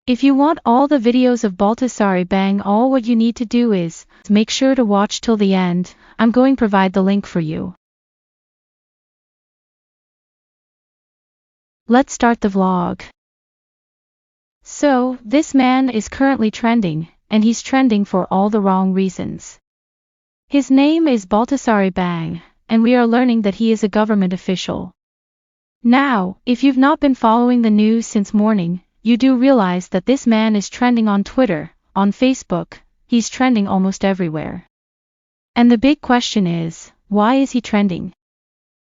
If you want all the videos of Baltasar Ebang, all what you need to do is make sure to watch till the end. I'm going to provide the link for you. Let's start the vlog. So, this man is currently trending, and he's trending for all the wrong reasons. His name is Baltasar Ebang, and we are learning that he is a government official. Now, if you've not been following the news since morning, you do realize that this man is trending on Twitter, on Facebook, he's trending almost everywhere. And the big question is, why is he trending?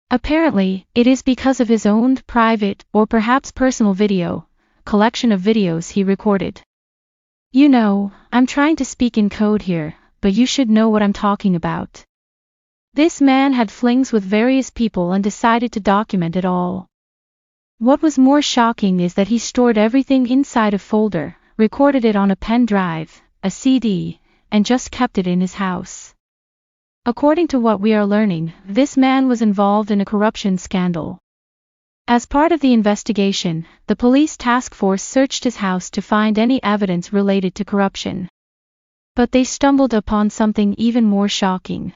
Apparently, it is because of his own private, or perhaps personal collection of videos he recorded. You know, I'm trying to speak in code here, but you should know what I'm talking about. This man had flings with various people and decided to document it all. What was more shocking is that he stored everything inside a folder, recorded it on a pen drive, a CD, and just kept it in his house. According to what we are learning, this man was involved in a corruption scandal. As part of the investigation, the police task force searched his house to find any evidence related to corruption. But they stumbled upon something even more shocking.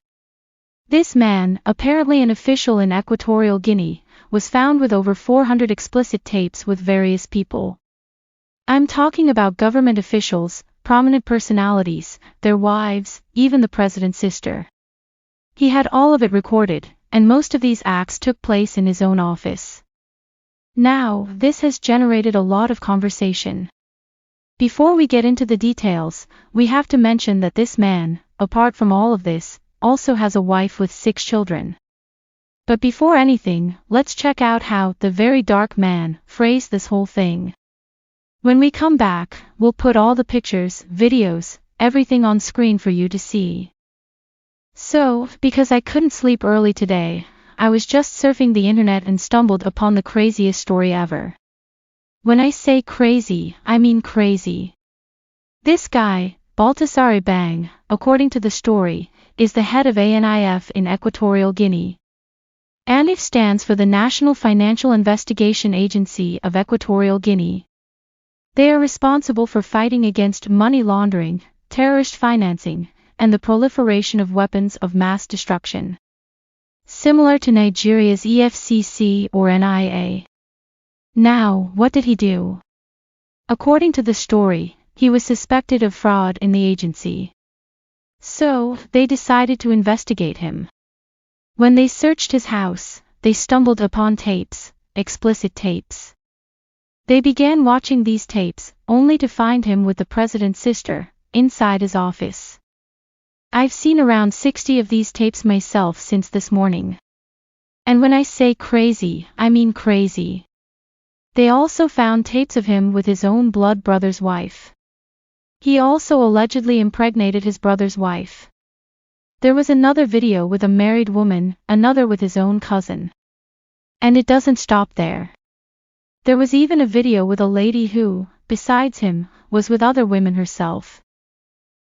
This man, apparently an official in Equatorial Guinea, was found with over 400 explicit tapes with various people. I'm talking about government officials, prominent personalities, their wives, even the president's sister. He had all of it recorded, and most of these acts took place in his own office. Now, this has generated a lot of conversation. Before we get into the details, we have to mention that this man, apart from all of this, also has a wife with 6 children. But before anything, let's check out how the very dark man phrased this whole thing. When we come back, we'll put all the pictures, videos, everything on screen for you to see. So, because I couldn't sleep early today, I was just surfing the internet and stumbled upon the craziest story ever. When I say crazy, I mean crazy. This guy, Baltasar Ebang, according to the story, is the head of ANIF in Equatorial Guinea. ANIF stands for the National Financial Investigation Agency of Equatorial Guinea. They are responsible for fighting against money laundering, terrorist financing, and the proliferation of weapons of mass destruction. Similar to Nigeria's EFCC or NIA. Now, what did he do? According to the story, he was suspected of fraud in the agency. So, they decided to investigate him. When they searched his house, they stumbled upon tapes, explicit tapes. They began watching these tapes, only to find him with the president's sister, inside his office. I've seen around 60 of these tapes myself since this morning. And when I say crazy, I mean crazy. They also found tapes of him with his own blood brother's wife. He also allegedly impregnated his brother's wife. There was another video with a married woman, another with his own cousin. And it doesn't stop there. There was even a video with a lady who, besides him, was with other women herself.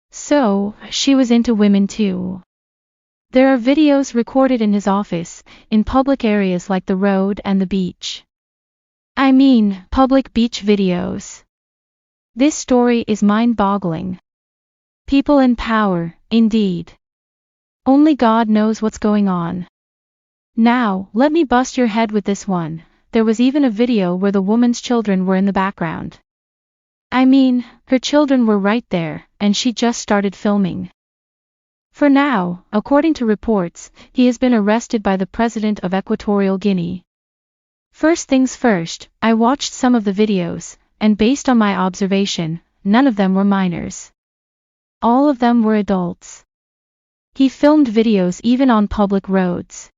So, she was into women too. There are videos recorded in his office, in public areas like the road and the beach. I mean, public beach videos. This story is mind-boggling. People in power, indeed. Only God knows what's going on. Now, let me bust your head with this one. There was even a video where the woman's children were in the background. I mean, her children were right there, and she just started filming. For now, according to reports, he has been arrested by the president of Equatorial Guinea. First things first, I watched some of the videos, and based on my observation, none of them were minors. All of them were adults. He filmed videos even on public roads.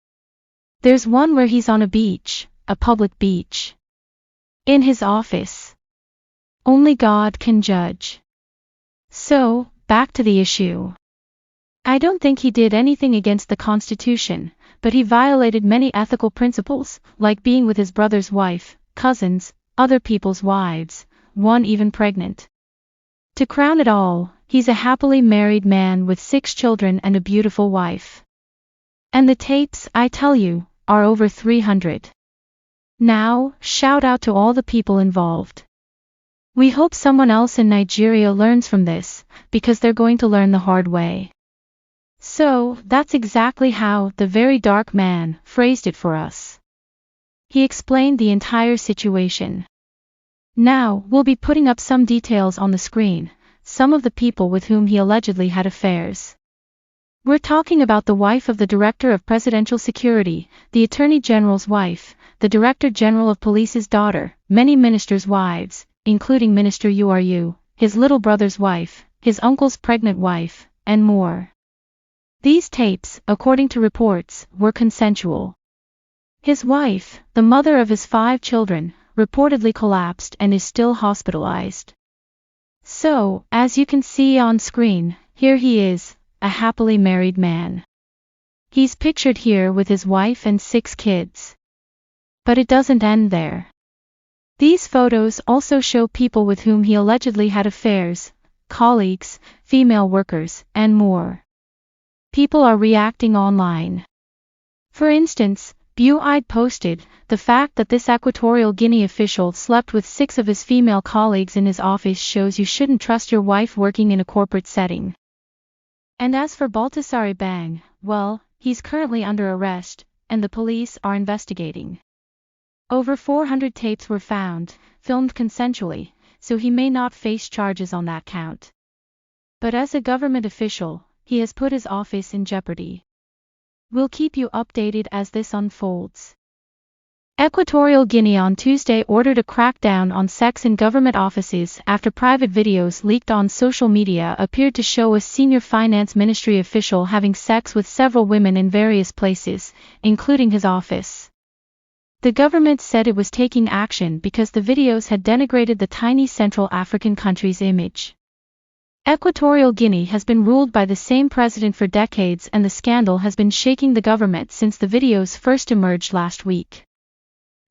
There's one where he's on a beach, a public beach. In his office. Only God can judge. So, back to the issue. I don't think he did anything against the Constitution, but he violated many ethical principles, like being with his brother's wife, cousins, other people's wives, one even pregnant. To crown it all, he's a happily married man with 6 children and a beautiful wife. And the tapes, I tell you, are over 300. Now, shout out to all the people involved. We hope someone else in Nigeria learns from this, because they're going to learn the hard way. So, that's exactly how the very dark man phrased it for us. He explained the entire situation. Now, we'll be putting up some details on the screen, some of the people with whom he allegedly had affairs. We're talking about the wife of the Director of Presidential Security, the Attorney General's wife, the Director General of Police's daughter, many ministers' wives, including Minister Uru, his little brother's wife, his uncle's pregnant wife, and more. These tapes, according to reports, were consensual. His wife, the mother of his 5 children, reportedly collapsed and is still hospitalized. So, as you can see on screen, here he is, a happily married man. He's pictured here with his wife and 6 kids. But it doesn't end there. These photos also show people with whom he allegedly had affairs, colleagues, female workers, and more. People are reacting online. For instance, Buide posted, the fact that this Equatorial Guinea official slept with 6 of his female colleagues in his office shows you shouldn't trust your wife working in a corporate setting. And as for Baltasar Ebang, well, he's currently under arrest, and the police are investigating. Over 400 tapes were found, filmed consensually, so he may not face charges on that count. But as a government official, he has put his office in jeopardy. We'll keep you updated as this unfolds. Equatorial Guinea on Tuesday ordered a crackdown on sex in government offices after private videos leaked on social media appeared to show a senior finance ministry official having sex with several women in various places, including his office. The government said it was taking action because the videos had denigrated the tiny Central African country's image. Equatorial Guinea has been ruled by the same president for decades, and the scandal has been shaking the government since the videos first emerged last week.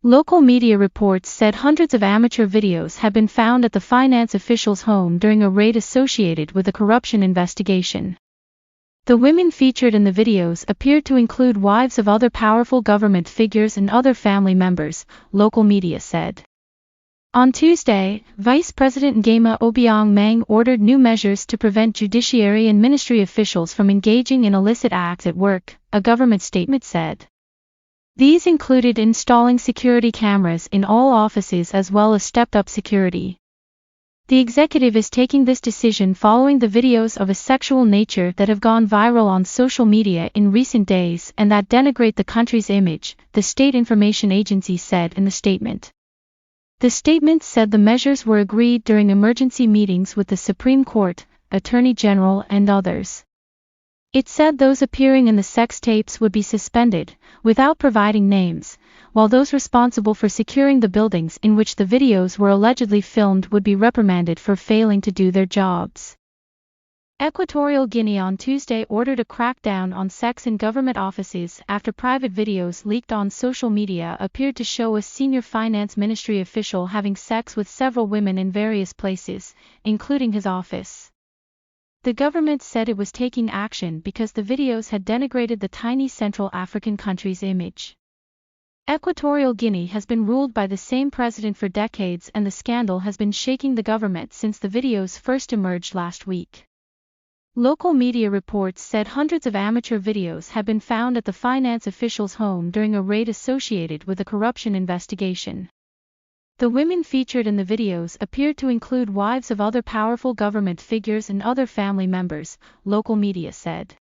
Local media reports said hundreds of amateur videos have been found at the finance official's home during a raid associated with a corruption investigation. The women featured in the videos appeared to include wives of other powerful government figures and other family members, local media said. On Tuesday, Vice President Engonga Obiang ordered new measures to prevent judiciary and ministry officials from engaging in illicit acts at work, a government statement said. These included installing security cameras in all offices as well as stepped-up security. The executive is taking this decision following the videos of a sexual nature that have gone viral on social media in recent days and that denigrate the country's image, the State Information Agency said in the statement. The statement said the measures were agreed during emergency meetings with the Supreme Court, Attorney General, and others. It said those appearing in the sex tapes would be suspended, without providing names, while those responsible for securing the buildings in which the videos were allegedly filmed would be reprimanded for failing to do their jobs. Equatorial Guinea on Tuesday ordered a crackdown on sex in government offices after private videos leaked on social media appeared to show a senior finance ministry official having sex with several women in various places, including his office. The government said it was taking action because the videos had denigrated the tiny Central African country's image. Equatorial Guinea has been ruled by the same president for decades, and the scandal has been shaking the government since the videos first emerged last week. Local media reports said hundreds of amateur videos had been found at the finance official's home during a raid associated with a corruption investigation. The women featured in the videos appeared to include wives of other powerful government figures and other family members, local media said.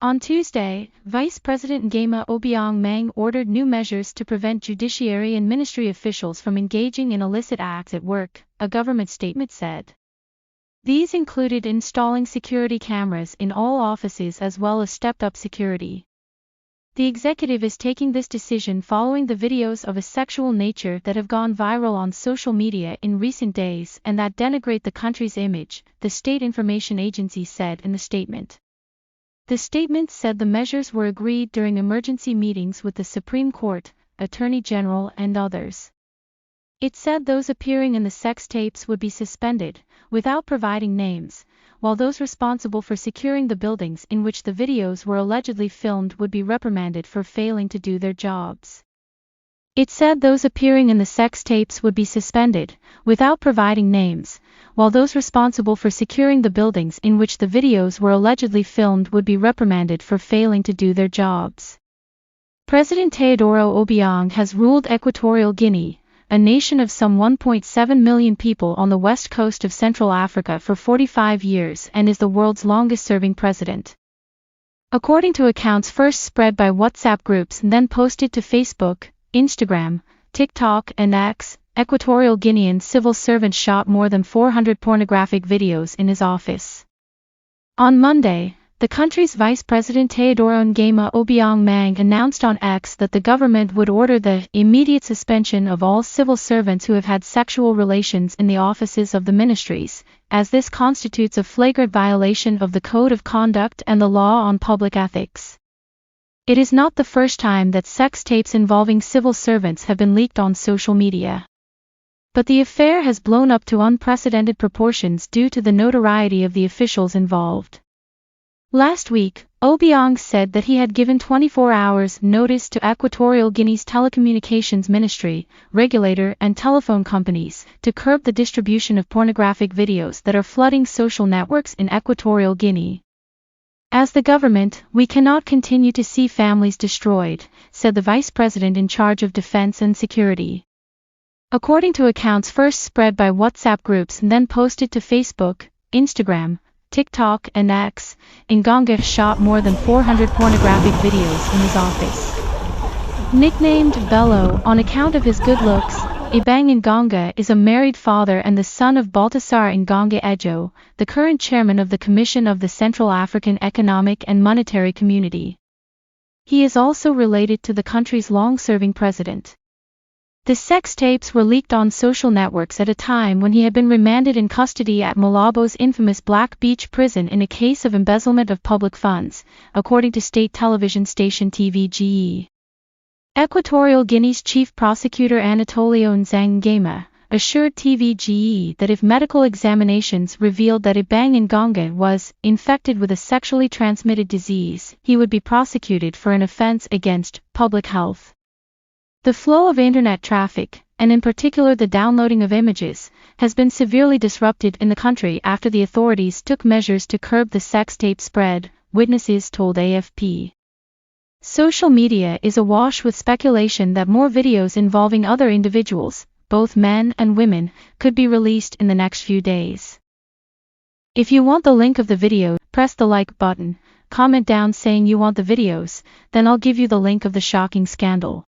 On Tuesday, Vice President Engonga Obiang ordered new measures to prevent judiciary and ministry officials from engaging in illicit acts at work, a government statement said. These included installing security cameras in all offices as well as stepped-up security. The executive is taking this decision following the videos of a sexual nature that have gone viral on social media in recent days and that denigrate the country's image, the State Information Agency said in the statement. The statement said the measures were agreed during emergency meetings with the Supreme Court, Attorney General, and others. It said those appearing in the sex tapes would be suspended, without providing names, while those responsible for securing the buildings in which the videos were allegedly filmed would be reprimanded for failing to do their jobs. It said those appearing in the sex tapes would be suspended, without providing names, while those responsible for securing the buildings in which the videos were allegedly filmed would be reprimanded for failing to do their jobs. President Teodoro Obiang has ruled Equatorial Guinea, a nation of some 1.7 million people on the west coast of Central Africa, for 45 years and is the world's longest-serving president. According to accounts first spread by WhatsApp groups and then posted to Facebook, Instagram, TikTok, and X, Equatorial Guinean civil servant shot more than 400 pornographic videos in his office. On Monday, the country's Vice President Teodoro Engonga Obiang announced on X that the government would order the immediate suspension of all civil servants who have had sexual relations in the offices of the ministries, as this constitutes a flagrant violation of the Code of Conduct and the law on public ethics. It is not the first time that sex tapes involving civil servants have been leaked on social media. But the affair has blown up to unprecedented proportions due to the notoriety of the officials involved. Last week, Obiang said that he had given 24 hours notice to Equatorial Guinea's telecommunications ministry, regulator, and telephone companies to curb the distribution of pornographic videos that are flooding social networks in Equatorial Guinea. As the government, we cannot continue to see families destroyed, said the vice president in charge of defense and security. According to accounts first spread by WhatsApp groups and then posted to Facebook, Instagram, TikTok, and X, Engonga shot more than 400 pornographic videos in his office. Nicknamed Bello on account of his good looks, Ebang Engonga is a married father and the son of Baltasar Ebang Engonga, the current chairman of the Commission of the Central African Economic and Monetary Community. He is also related to the country's long-serving president. The sex tapes were leaked on social networks at a time when he had been remanded in custody at Malabo's infamous Black Beach prison in a case of embezzlement of public funds, according to state television station TVGE. Equatorial Guinea's chief prosecutor Anatolio Nzangama assured TVGE that if medical examinations revealed that Ebang Engonga was infected with a sexually transmitted disease, he would be prosecuted for an offense against public health. The flow of internet traffic, and in particular the downloading of images, has been severely disrupted in the country after the authorities took measures to curb the sex tape spread, witnesses told AFP. Social media is awash with speculation that more videos involving other individuals, both men and women, could be released in the next few days. If you want the link of the video, press the like button, comment down saying you want the videos, then I'll give you the link of the shocking scandal.